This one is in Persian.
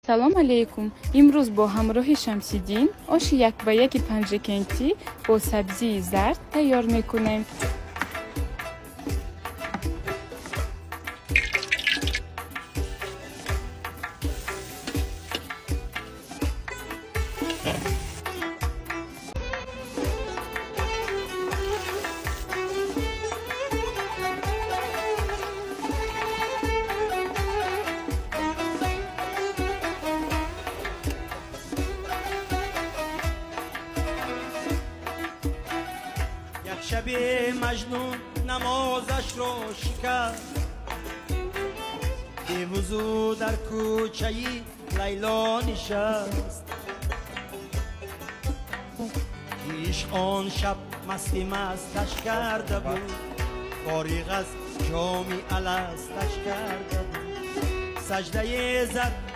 салом алейкум. имрӯз бо ҳамроҳи Шамсиддин оши якбаяки панҷакентӣ бо сабзии зард тайёр мекунем. شب مجنون نمازش رو شکست بی‌وضو در کوچه لیلا نشست عشق آن شب مستی مستش کرده بود فارغ از جامی الستش کرده بود سجده زد